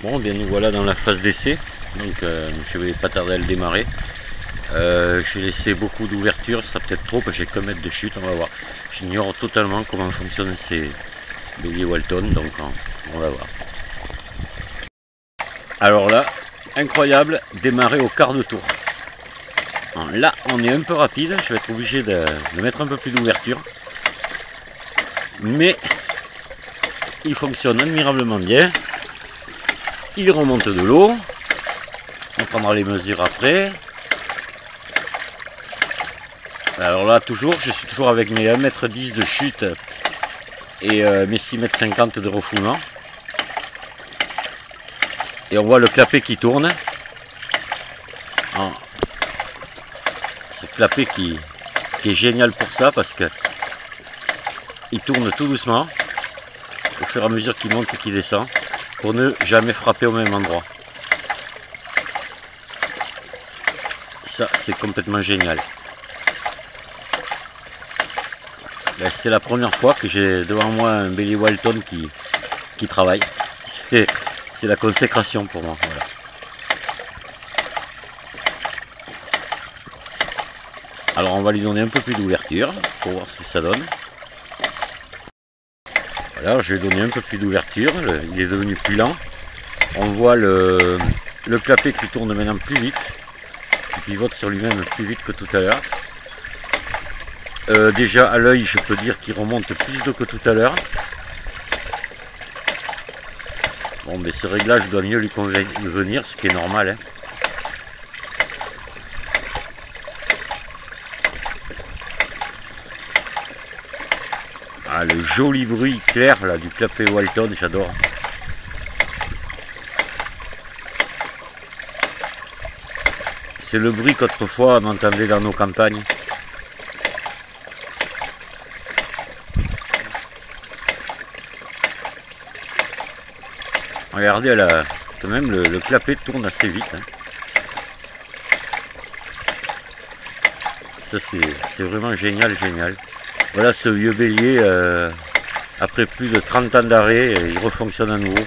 Bon, bien nous voilà dans la phase d'essai, donc je vais pas tarder à le démarrer. J'ai laissé beaucoup d'ouverture, ça peut-être trop, parce que j'ai qu'un mètre de chute, on va voir. J'ignore totalement comment fonctionnent ces béliers Walton, donc on va voir. Alors là, incroyable, démarrer au quart de tour. Alors là, on est un peu rapide, je vais être obligé de mettre un peu plus d'ouverture. Mais il fonctionne admirablement bien. Il remonte de l'eau. On prendra les mesures après. Alors là, je suis toujours avec mes 1,10 m de chute et mes 6,50 m de refoulement. Et on voit le clapet qui tourne. Ce clapet qui est génial pour ça parce que il tourne tout doucement au fur et à mesure qu'il monte et qu'il descend pour ne jamais frapper au même endroit. Ça, c'est complètement génial. Ben, c'est la première fois que j'ai devant moi un bélier Walton qui travaille. C'est la consécration pour moi. Voilà. Alors on va lui donner un peu plus d'ouverture pour voir ce que ça donne. Voilà, je vais donner un peu plus d'ouverture, il est devenu plus lent. On voit le clapet qui tourne maintenant plus vite, qui pivote sur lui-même plus vite que tout à l'heure. Déjà à l'œil, je peux dire qu'il remonte plus d'eau que tout à l'heure. Bon, mais ce réglage doit mieux lui convenir, ce qui est normal. Hein. Ah, le joli bruit clair là du clapet Walton, j'adore. C'est le bruit qu'autrefois on entendait dans nos campagnes. Regardez, là, quand même le clapet tourne assez vite. Hein. Ça c'est vraiment génial. Voilà ce vieux bélier, après plus de 30 ans d'arrêt, il refonctionne à nouveau.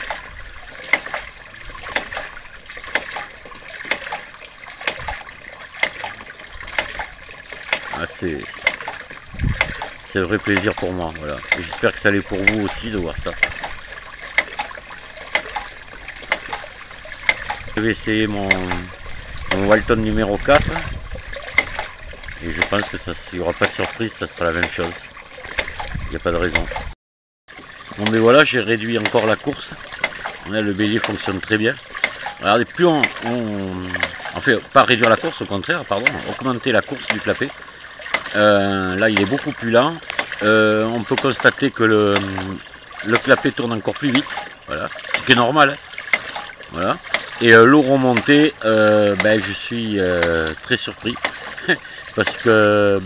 Ah, c'est un vrai plaisir pour moi. Voilà. J'espère que ça l'est pour vous aussi de voir ça. Je vais essayer mon Walton numéro 4. Et je pense que il n'y aura pas de surprise, ça sera la même chose. Il n'y a pas de raison. Bon mais voilà, j'ai réduit encore la course. Là, le bélier fonctionne très bien. Regardez, plus on fait pas réduire la course, au contraire, pardon, augmenter la course du clapet. Là, il est beaucoup plus lent. On peut constater que le clapet tourne encore plus vite. Voilà, ce qui est normal. Hein. Voilà. Et l'eau remontée, je suis très surpris. Parce que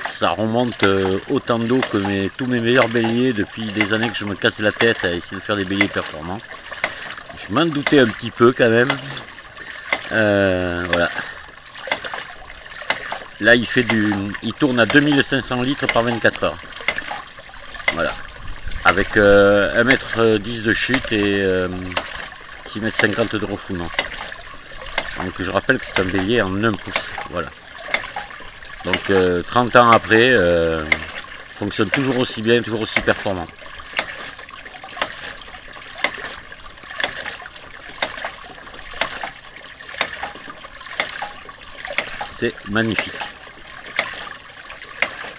ça remonte autant d'eau que tous mes meilleurs béliers depuis des années que je me casse la tête à essayer de faire des béliers performants. Je m'en doutais un petit peu quand même. Voilà. Là il tourne à 2500 litres par 24 heures. Voilà. Avec 1,10 m de chute et 6,50 m de refoulement. Donc je rappelle que c'est un bélier en 1 pouce, voilà. Donc 30 ans après, fonctionne toujours aussi bien, toujours aussi performant. C'est magnifique.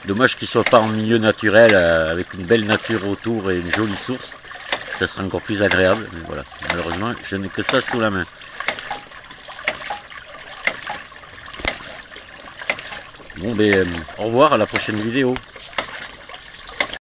Dommage qu'il ne soit pas en milieu naturel, avec une belle nature autour et une jolie source. Ça serait encore plus agréable, mais voilà. Malheureusement, je n'ai que ça sous la main. Bon, au revoir, à la prochaine vidéo.